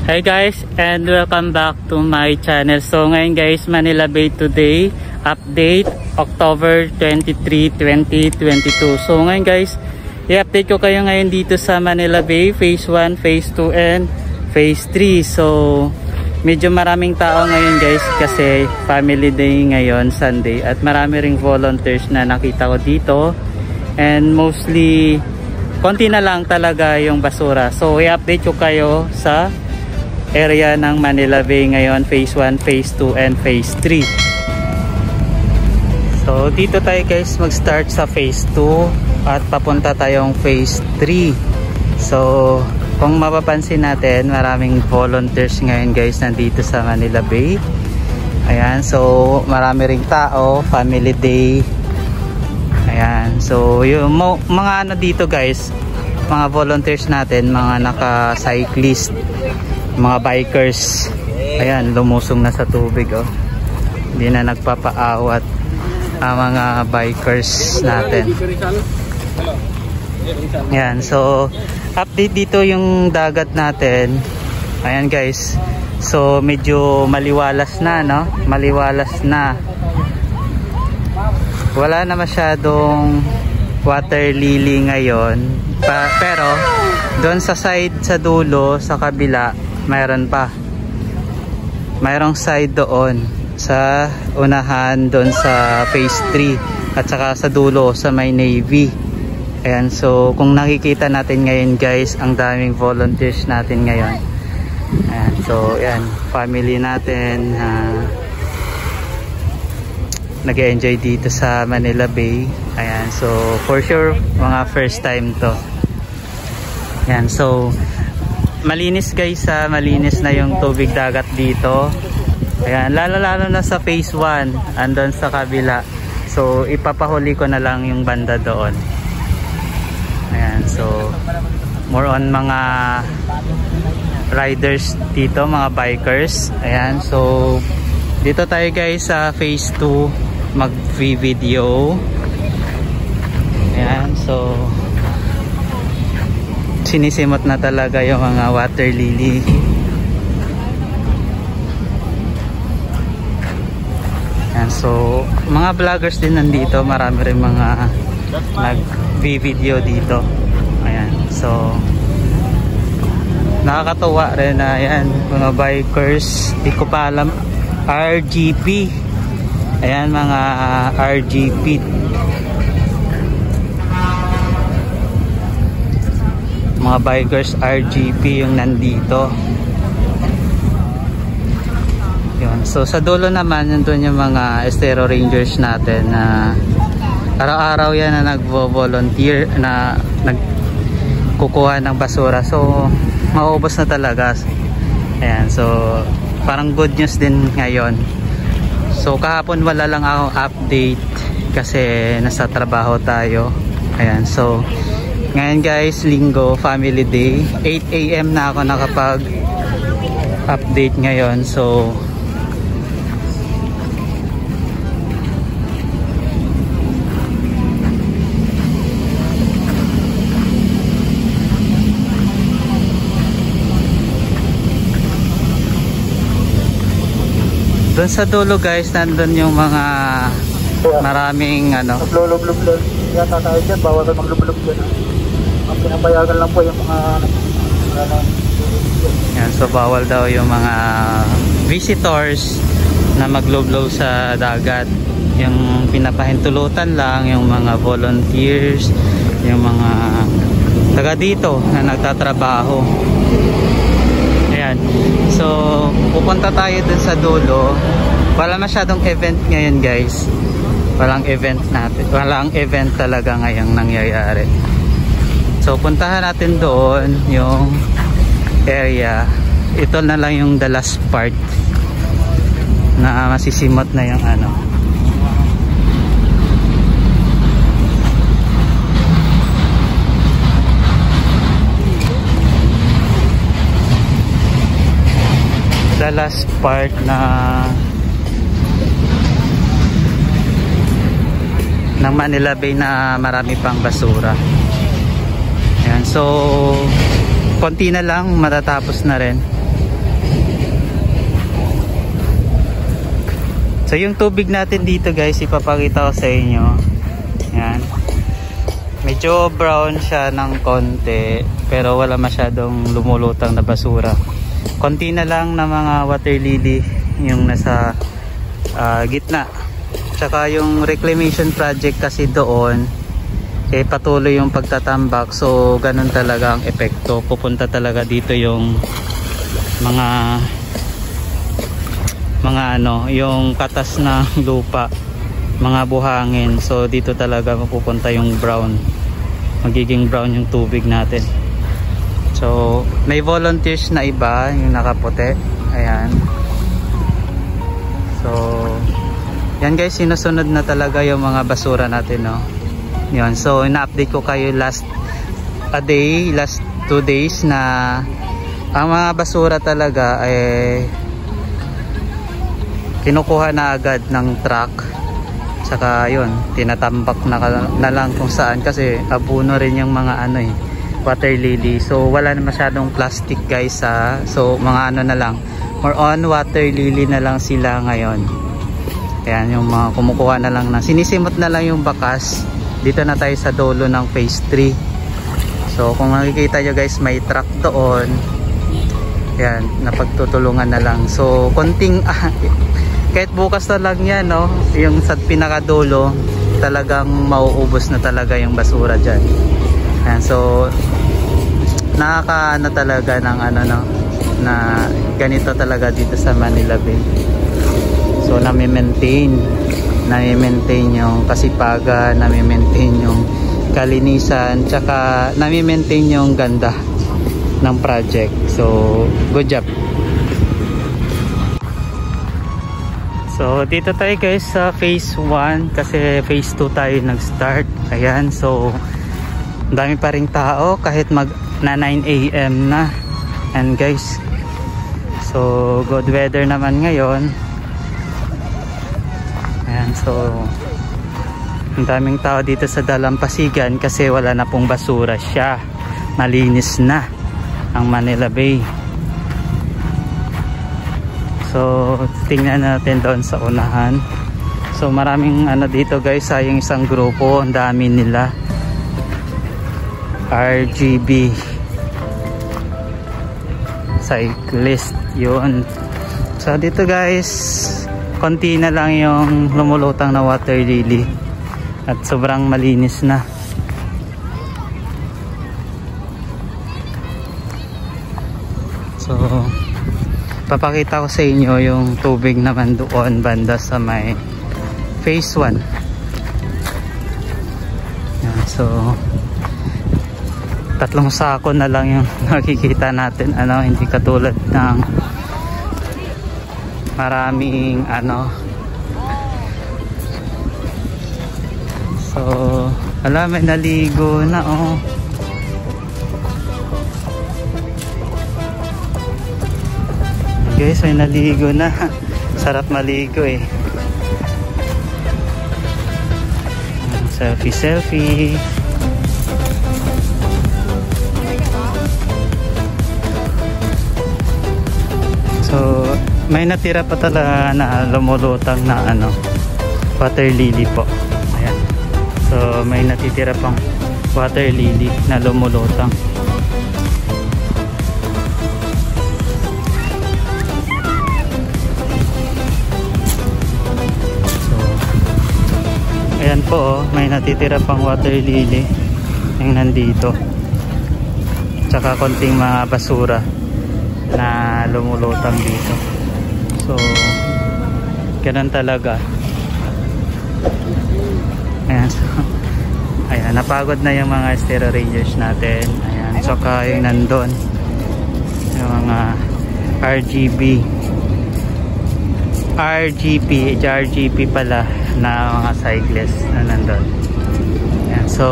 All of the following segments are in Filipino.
Hi guys, and welcome back to my channel. So ngayon guys, Manila Bay today update October 23, 2022. So ngayon guys, i-update ko kayo ngayon dito sa Manila Bay Phase 1, Phase 2 and Phase 3. So medyo maraming tao ngayon guys kasi family day ngayon, Sunday, at marami ring volunteers na nakita ko dito, and mostly konti na lang talaga yung basura. So i-update ko kayo sa area ng Manila Bay ngayon, Phase 1, Phase 2 and Phase 3. So dito tayo guys mag-start sa Phase 2 at papunta tayong Phase 3. So kung mapapansin natin, maraming volunteers ngayon guys nandito sa Manila Bay. Ayan, so marami ring tao, family day. Ayan, so yung mga ano dito guys, mga volunteers natin, mga naka-cyclist, mga bikers. Ayan, lumusong na sa tubig, oh. Hindi na nagpapaawat ang mga bikers natin. Ayan, so update dito yung dagat natin. Ayan guys, so medyo maliwalas na, no? Maliwalas na. Wala na masyadong water lily ngayon, pero doon sa side, sa dulo, sa kabila, mayroon pa. Mayroong side doon sa unahan, doon sa Phase 3 at saka sa dulo sa may Navy. Ayan, so kung nakikita natin ngayon guys, ang daming volunteers natin ngayon. Ayan, so ayan, family natin nag-enjoy dito sa Manila Bay. Ayan, so for sure mga first time to. Ayan, so malinis guys, malinis na yung tubig dagat dito. Ayan, lalo na sa Phase 1 andun sa kabila. So ipapahuli ko na lang yung banda doon. Ayan, so more on mga riders dito, mga bikers. Ayan, so dito tayo guys sa Phase 2 mag-video. Ayan, so sinisimot na talaga yung mga water lily. Ayan, so mga vloggers din nandito, marami rin mga nag-video dito. Ayan, so nakakatuwa rin na yan, mga bikers. Di ko pa alam, RGP. Ayan, mga RGP, mga bikers RGP yung nandito. Yun. So sa dulo naman nandun yung mga Estero Rangers natin na araw-araw yan na nagvo-volunteer, na nagkukuha ng basura. So maubos na talaga. Ayan, so parang good news din ngayon. So kahapon wala lang ako update kasi nasa trabaho tayo. Ayan, so ngayon guys, Linggo, family day, 8 AM na ako nakapag update ngayon. So doon sa dulo guys, nandun yung mga maraming ano, maglulublob yata tayo dyan, bawal ka maglublob dyan. Ang pinapayagan lang po yung mga yan, so bawal daw yung mga visitors na maglublob sa dagat. Yung pinapahintulutan lang yung mga volunteers, yung mga taga dito na nagtatrabaho. Ayan, so pupunta tayo dun sa dulo. Wala masyadong event ngayon guys. Walang event natin, walang event talaga ngayong nangyayari. So puntahan natin doon yung area. Ito na lang yung the last part na masisimot na yung ano. The last part na ng Manila Bay na marami pang basura. Ayan, so konti na lang matatapos na rin. So yung tubig natin dito guys, ipapakita ko sa inyo. Yan. Medyo brown siya ng konti, pero wala masyadong lumulutang na basura. Konti na lang na mga water lily yung nasa gitna. Tsaka yung reclamation project kasi doon, patuloy yung pagtatambak. So ganun talaga ang epekto. Pupunta talaga dito yung mga yung katas na lupa, mga buhangin. So dito talaga mapupunta yung brown, magiging brown yung tubig natin. So may volunteers na iba yung nakaputi, ayan. So yan guys, sinusunod na talaga yung mga basura natin, no. Yun, so ina-update ko kayo last 2 days na ang mga basura talaga kinukuha na agad ng truck, saka yun, tinatambak na lang kung saan, kasi abuno rin yung mga water lily. So wala na masyadong plastic guys, so mga na lang, more on water lily na lang sila ngayon. Ayan, yung mga kumukuha na lang sinisimot na lang yung bakas. Dito na tayo sa dulo ng phase 3. So kung makikita nyo guys, may truck doon. Ayan, napagtutulungan na lang. So konting kahit bukas na lang yan, no, yung sa pinakadulo talagang mauubos na talaga yung basura dyan. Ayan, so nakakaano talaga ng na ganito talaga dito sa Manila Bay. So nami-maintain yung kasipagan, nami-maintain yung kalinisan, tsaka nami-maintain yung ganda ng project. So good job. So dito tayo guys sa phase 1, kasi phase 2 tayo nag-start. Ayan, so dami pa ring tao kahit na 9 AM na. And guys, so good weather naman ngayon. Ayan, so ang daming tao dito sa Dalampasigan kasi wala na pong basura siya. Malinis na ang Manila Bay. So tingnan natin doon sa unahan. So maraming dito guys, yung isang grupo, ang dami nila. RGB cyclist yun. So dito guys, konti na lang yung lumulutang na water lily at sobrang malinis na. So papakita ko sa inyo yung tubig naman doon banda sa may phase 1. Yan, so 3 sako na lang yung nakikita natin, hindi katulad ng maraming so may naligo na, guys, may naligo na. Sarap maligo selfie. So may natira pa talaga na lumulutang na water lily po. Ayan, so may natitira pang water lily na lumulutang. Ayan po, may natitira pang water lily yung nandito, tsaka konting mga basura na lumulutang dito. So ganun talaga. Ayan, so ayan, napagod na yung mga Estero Rangers natin. Ayan, tsaka yung nandun yung mga RGP pala na mga cyclists na nandun. Ayan, so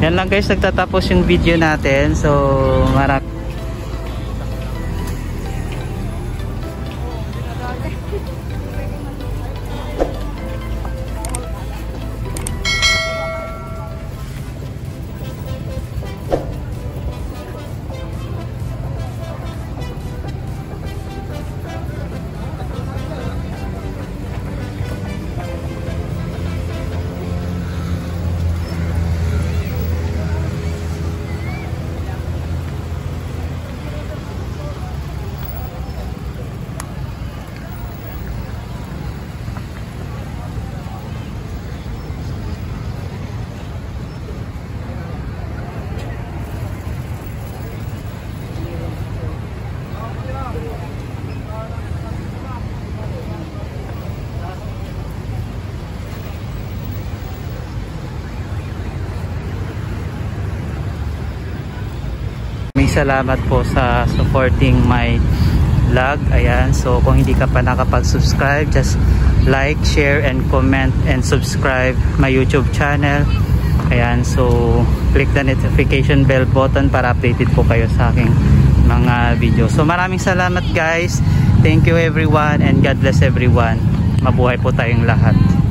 yan lang guys, nagtatapos yung video natin. So marami salamat po sa supporting my vlog. Ayan, so kung hindi ka pa nakapag-subscribe, just like, share, and comment and subscribe my YouTube channel. Ayan, so click the notification bell button para updated po kayo sa aking mga video. So maraming salamat guys. Thank you everyone and God bless everyone. Mabuhay po tayong lahat.